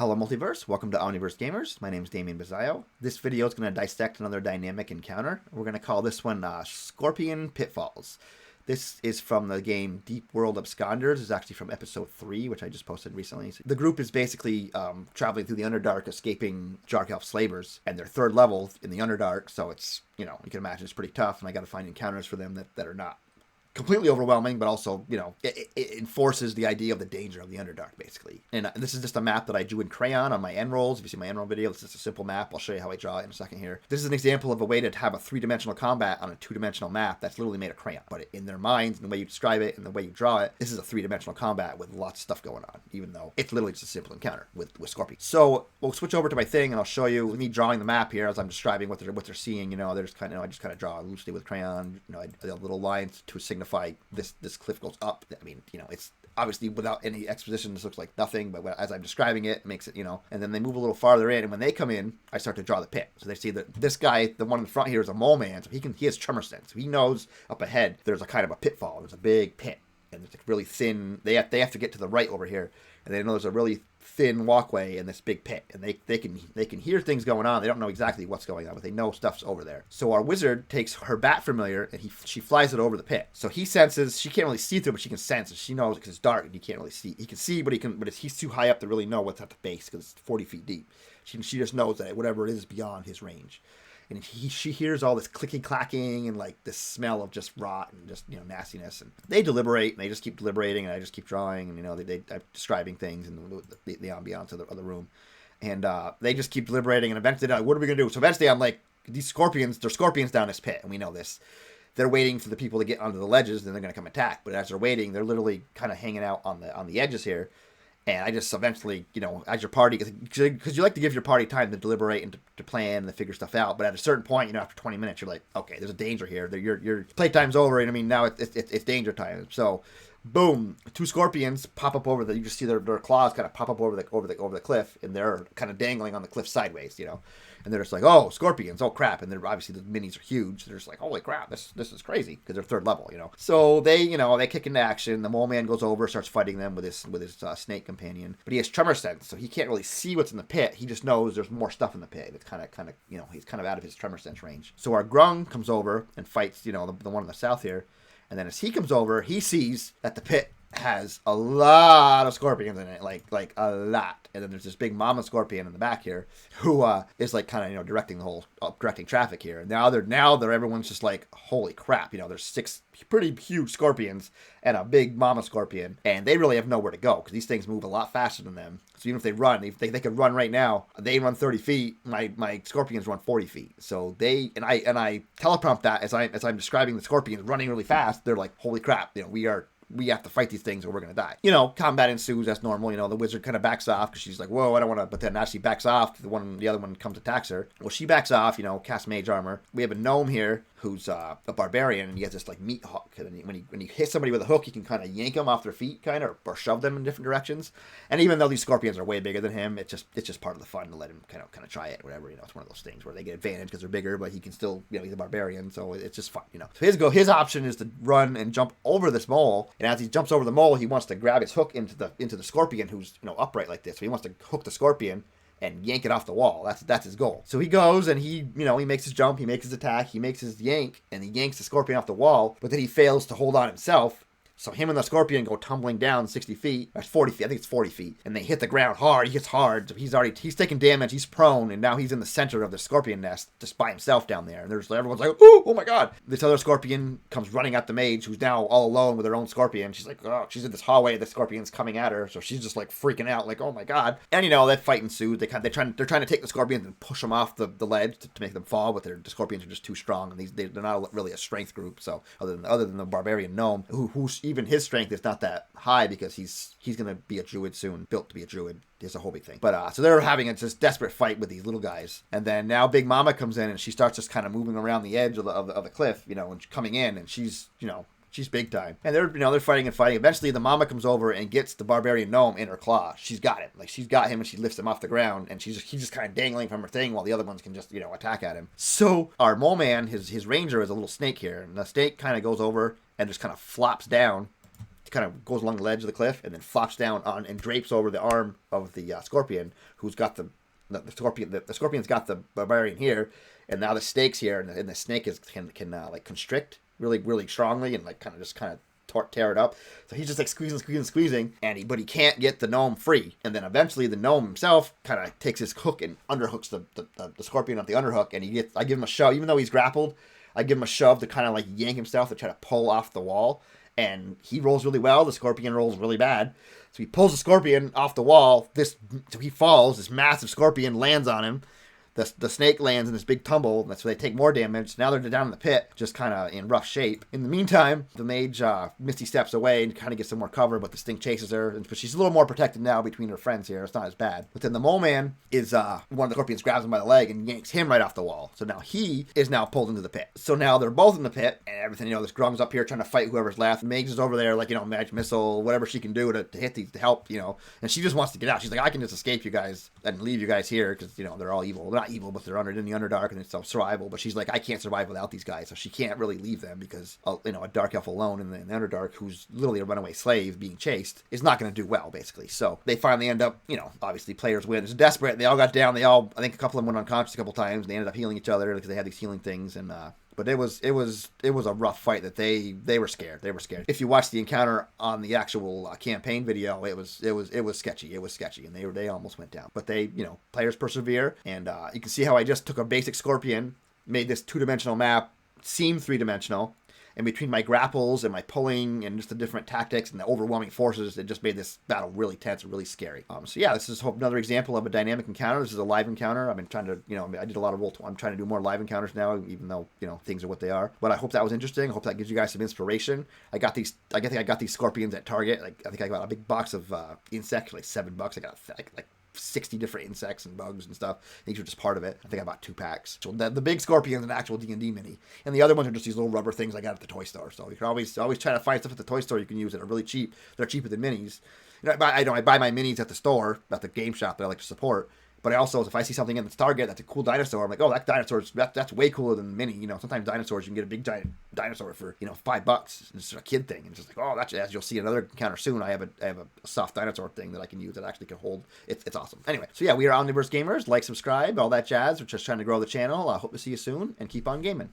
Hello Multiverse, welcome to Omniverse Gamers. My name is Damien Bizzaio. This video is going to dissect another dynamic encounter. We're going to call this one Scorpion Pitfalls. This is from the game Deep World Absconders. It's actually from episode 3, which I just posted recently. So the group is basically traveling through the Underdark, escaping Dark Elf slavers, and they're third level in the Underdark, so it's, you can imagine it's pretty tough, and I got to find encounters for them that are not completely overwhelming, but also, it enforces the idea of the danger of the Underdark, basically. And this is just a map that I drew in crayon on my end rolls. If you see my end roll video, this is a simple map. I'll show you how I draw it in a second here. This is an example of a way to have a three-dimensional combat on a two-dimensional map that's literally made of crayon. But in their minds, and the way you describe it, and the way you draw it, this is a three-dimensional combat with lots of stuff going on, even though it's literally just a simple encounter with Scorpion. So we'll switch over to my thing, and I'll show you me drawing the map here as I'm describing what they're seeing. I just kind of draw loosely with crayon. I little lines to signify this cliff goes up. I mean, it's obviously without any exposition, this looks like nothing, but as I'm describing it, it makes it, and then they move a little farther in, and when they come in, I start to draw the pit. So they see that this guy, the one in the front here, is a mole man, so he has tremor sense. So he knows up ahead there's a kind of a pitfall. There's a big pit, and it's really thin. They have to get to the right over here, and they know there's a really thin walkway in this big pit, and they can hear things going on. They don't know exactly what's going on, but they know stuff's over there. So our wizard takes her bat familiar, and she flies it over the pit. So he senses, she can't really see through, but she can sense, and she knows because it's dark and you can't really see. He can see, but he's too high up to really know what's at the base because it's 40 feet deep. She just knows that whatever it is beyond his range. And she hears all this clicking, clacking, and like this smell of just rot and just nastiness. And they deliberate, and they just keep deliberating, and I just keep drawing, and they're describing things and the ambiance of the room, and they just keep deliberating. And eventually, they're like, what are we gonna do? So eventually, I'm like, these scorpions, there's scorpions down this pit, and we know this. They're waiting for the people to get onto the ledges, then they're gonna come attack. But as they're waiting, they're literally kind of hanging out on the edges here. And I just eventually, as your party, because you like to give your party time to deliberate and to plan and to figure stuff out. But at a certain point, after 20 minutes, you're like, okay, there's a danger here. Your playtime's over, and I mean, now it's danger time. So, boom, two scorpions pop up over you just see their claws kind of pop up over the cliff, and they're kind of dangling on the cliff sideways, And they're just like, oh, scorpions, oh crap. And they're obviously, the minis are huge. They're just like, holy crap, this is crazy, because they're third level, So they kick into action. The mole man goes over, starts fighting them with his snake companion. But he has tremor sense, so he can't really see what's in the pit. He just knows there's more stuff in the pit. It's kind of he's kind of out of his tremor sense range. So our grung comes over and fights, the one in the south here. And then as he comes over, he sees that the pit has a lot of scorpions in it, like a lot. And then there's this big mama scorpion in the back here who is like kind of directing the whole directing traffic here. And now they're everyone's just like, holy crap, there's 6 pretty huge scorpions and a big mama scorpion, and they really have nowhere to go because these things move a lot faster than them. So even if they run, if they could run right now, they run 30 feet. My scorpions run 40 feet. So I teleprompt that as I'm describing the scorpions running really fast. They're like, holy crap, we have to fight these things or we're going to die. Combat ensues as normal. The wizard kind of backs off because she's like, whoa, I don't want to. But then as she backs off, the other one comes attacks her. Well, she backs off, casts mage armor. We have a gnome here who's a barbarian, and he has this like meat hook. And when he hits somebody with a hook, he can kind of yank them off their feet, kind of, or shove them in different directions. And even though these scorpions are way bigger than him, it's just part of the fun to let him kind of try it, whatever. It's one of those things where they get advantage because they're bigger, but he can still, he's a barbarian, so it's just fun, So his option is to run and jump over this mole, and as he jumps over the mole, he wants to grab his hook into the scorpion who's upright like this. So he wants to hook the scorpion and yank it off the wall. That's his goal. So he goes and he makes his jump, he makes his attack, he makes his yank, and he yanks the scorpion off the wall, but then he fails to hold on himself. So him and the scorpion go tumbling down 60 feet, or 40 feet, I think it's 40 feet, and they hit the ground hard. He hits hard, so he's taking damage, he's prone, and now he's in the center of the scorpion nest, just by himself down there. And everyone's like, oh my god. This other scorpion comes running at the mage, who's now all alone with her own scorpion. She's like, oh, she's in this hallway, the scorpion's coming at her, so she's just like freaking out, like, oh my god. And that fight ensues. They're trying to take the scorpions and push them off the ledge to make them fall, but the scorpions are just too strong, and they're not really a strength group. So other than the barbarian gnome, who's even his strength is not that high because he's gonna be a druid soon, built to be a druid. It's a whole big thing. But so they're having this desperate fight with these little guys, and then now Big Mama comes in and she starts just kind of moving around the edge of the cliff, and coming in, and she's big time, and they're fighting and fighting. Eventually, the mama comes over and gets the barbarian gnome in her claw. She's got him, and she lifts him off the ground, and he's just kind of dangling from her thing while the other ones can just attack at him. So our mole man, his ranger, is a little snake here, and the snake kind of goes over and just kind of flops down kind of goes along the ledge of the cliff and then flops down on and drapes over the arm of the scorpion, who's got the scorpion. The scorpion's got the barbarian here, and now the snake's here, and the snake can like constrict really strongly and like kind of tear it up. So he's just like squeezing, but he can't get the gnome free. And then eventually the gnome himself kind of takes his hook and underhooks the scorpion up the underhook, and I give him a shove, even though he's grappled. I give him a shove to kind of like yank himself to try to pull off the wall, and he rolls really well. The scorpion rolls really bad. So he pulls the scorpion off the wall. So he falls. This massive scorpion lands on him. The snake lands in this big tumble. That's where they take more damage. Now they're down in the pit, just kind of in rough shape. In the meantime, the mage Misty steps away and kind of gets some more cover, but the stink chases her. But she's a little more protected now between her friends here. It's not as bad. But then the mole man is one of the scorpions grabs him by the leg and yanks him right off the wall. So now he is now pulled into the pit. So now they're both in the pit and everything. This Grung's up here trying to fight whoever's left. Mage is over there, like magic missile, whatever she can do to hit these to help. And she just wants to get out. She's like, I can just escape you guys and leave you guys here because they're all evil. They're not evil, but they're in the Underdark and it's survival. But she's like, I can't survive without these guys, so she can't really leave them because a dark elf alone in the Underdark, who's literally a runaway slave being chased, is not going to do well, basically. So they finally end up, obviously players win. It's desperate. They all got down. I think a couple of them went unconscious a couple times. And they ended up healing each other because they had these healing things. And but it was a rough fight that they were scared. They were scared. If you watch the encounter on the actual campaign video, it was sketchy. It was sketchy, and they almost went down. But players persevere, and you can see how I just took a basic scorpion, made this 2-dimensional map seem 3-dimensional. And between my grapples and my pulling and just the different tactics and the overwhelming forces, it just made this battle really tense and really scary. So yeah, this is another example of a dynamic encounter. This is a live encounter. I've been trying to, I did a lot of I'm trying to do more live encounters now, even though, things are what they are. But I hope that was interesting. I hope that gives you guys some inspiration. I got these scorpions at Target. I think I got a big box of insects, like $7. I got like 60 different insects and bugs and stuff. These are just part of it. I think I bought 2 packs. So the big scorpion is an actual D&D mini. And the other ones are just these little rubber things I got at the toy store. So you can always try to find stuff at the toy store you can use that are really cheap. They're cheaper than minis. I buy my minis at the store, at the game shop that I like to support. But I also, if I see something in the Target that's a cool dinosaur, I'm like, oh, that dinosaur's that's way cooler than the mini. Sometimes dinosaurs, you can get a big giant dinosaur for $5. It's just a kid thing. It's just like, oh, that's, as you'll see another encounter soon. I have a soft dinosaur thing that I can use that actually can hold. It's awesome. Anyway, so yeah, we are Omniverse Gamers. Like, subscribe, all that jazz. We're just trying to grow the channel. I hope to see you soon and keep on gaming.